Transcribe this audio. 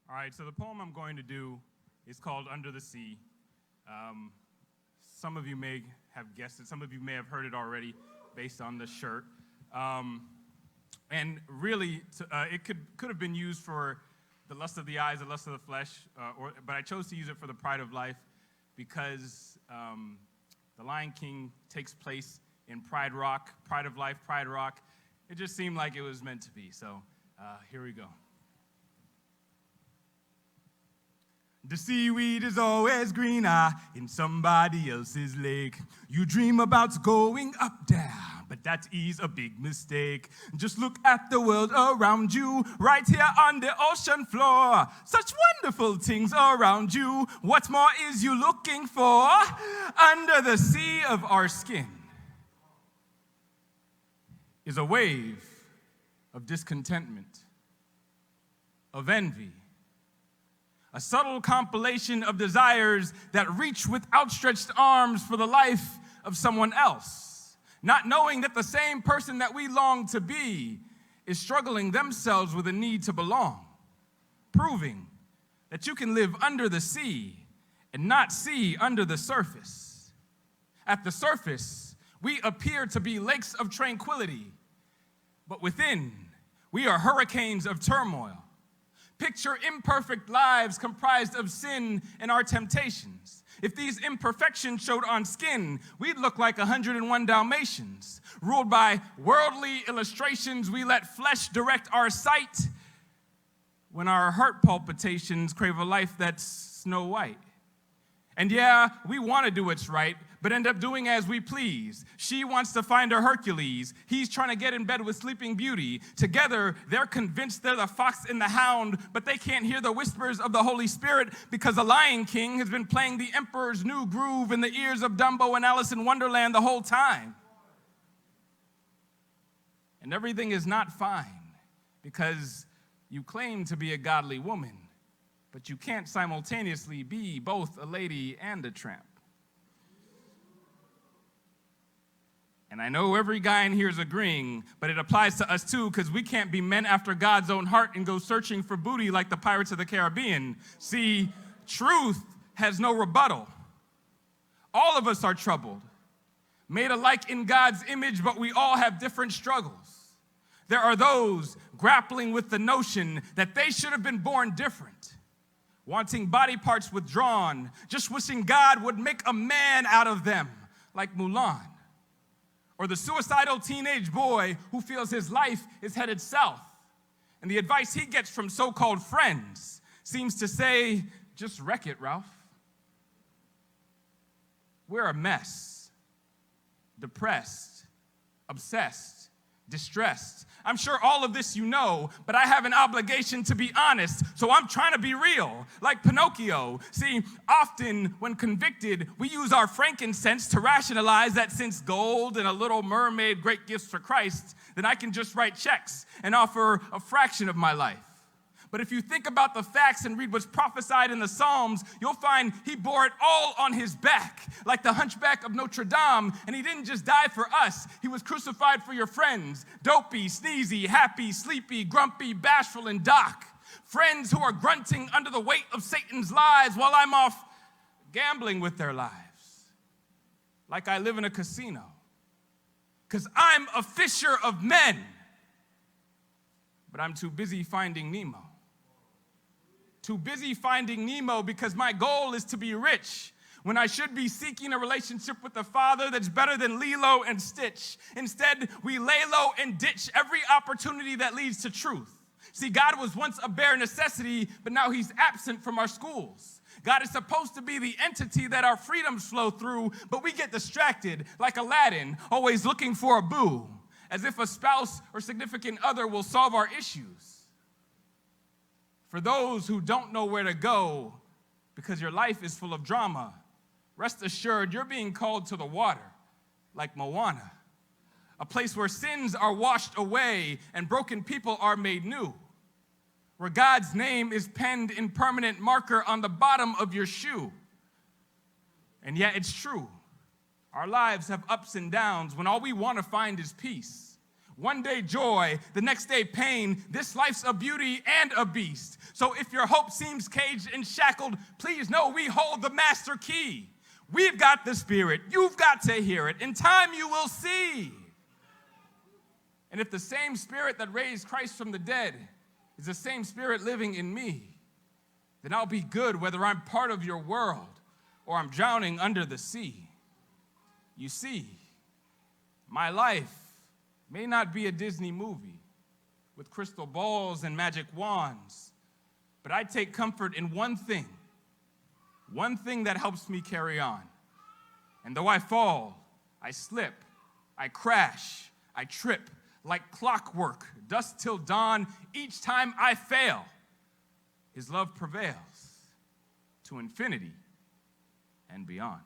All right, so the poem I'm going to do is called Under the Sea. Some of you may have guessed it. Some of you may have heard it already based on the shirt. And really, it could have been used for the lust of the eyes, the lust of the flesh, but I chose to use it for the pride of life because the Lion King takes place in Pride Rock, Pride of Life, Pride Rock. It just seemed like it was meant to be, so here we go. The seaweed is always greener in somebody else's lake. You dream about going up there, but that is a big mistake. Just look at the world around you, right here on the ocean floor. Such wonderful things around you. What more is you looking for? Under the sea of our skin is a wave of discontentment, of envy, a subtle compilation of desires that reach with outstretched arms for the life of someone else, not knowing that the same person that we long to be is struggling themselves with a need to belong, proving that you can live under the sea and not see under the surface. At the surface, we appear to be lakes of tranquility, but within, we are hurricanes of turmoil. Picture imperfect lives comprised of sin and our temptations. If these imperfections showed on skin, we'd look like 101 Dalmatians. Ruled by worldly illustrations, we let flesh direct our sight when our heart palpitations crave a life that's Snow White. And yeah, we want to do what's right, but end up doing as we please. She wants to find her Hercules. He's trying to get in bed with Sleeping Beauty. Together, they're convinced they're the fox and the hound, but they can't hear the whispers of the Holy Spirit because the Lion King has been playing the Emperor's New Groove in the ears of Dumbo and Alice in Wonderland the whole time. And everything is not fine because you claim to be a godly woman, but you can't simultaneously be both a lady and a tramp. And I know every guy in here is agreeing, but it applies to us too, because we can't be men after God's own heart and go searching for booty like the Pirates of the Caribbean. See, truth has no rebuttal. All of us are troubled, made alike in God's image, but we all have different struggles. There are those grappling with the notion that they should have been born different, wanting body parts withdrawn, just wishing God would make a man out of them, like Mulan. Or the suicidal teenage boy who feels his life is headed south, and the advice he gets from so-called friends seems to say, just wreck it, Ralph. We're a mess, depressed, obsessed, distressed. I'm sure all of this you know, but I have an obligation to be honest, so I'm trying to be real, like Pinocchio. See, often when convicted, we use our frankincense to rationalize that since gold and a little mermaid great gifts for Christ, then I can just write checks and offer a fraction of my life. But if you think about the facts and read what's prophesied in the Psalms, you'll find he bore it all on his back, like the hunchback of Notre Dame, and he didn't just die for us. He was crucified for your friends, dopey, sneezy, happy, sleepy, grumpy, bashful, and Doc. Friends who are grunting under the weight of Satan's lies while I'm off gambling with their lives, like I live in a casino, because I'm a fisher of men, but I'm too busy finding Nemo. Too busy finding Nemo because my goal is to be rich when I should be seeking a relationship with the Father that's better than Lilo and Stitch. Instead, we lay low and ditch every opportunity that leads to truth. See, God was once a bare necessity, but now he's absent from our schools. God is supposed to be the entity that our freedoms flow through, but we get distracted like Aladdin, always looking for a boo, as if a spouse or significant other will solve our issues. For those who don't know where to go because your life is full of drama, rest assured you're being called to the water like Moana, a place where sins are washed away and broken people are made new, where God's name is penned in permanent marker on the bottom of your shoe. And yet it's true. Our lives have ups and downs when all we want to find is peace. One day joy, the next day pain. This life's a beauty and a beast. So if your hope seems caged and shackled, please know we hold the master key. We've got the Spirit. You've got to hear it. In time you will see. And if the same Spirit that raised Christ from the dead is the same Spirit living in me, then I'll be good whether I'm part of your world or I'm drowning under the sea. You see, my life may not be a Disney movie with crystal balls and magic wands, but I take comfort in one thing that helps me carry on. And though I fall, I slip, I crash, I trip, like clockwork, dusk till dawn, each time I fail, His love prevails to infinity and beyond.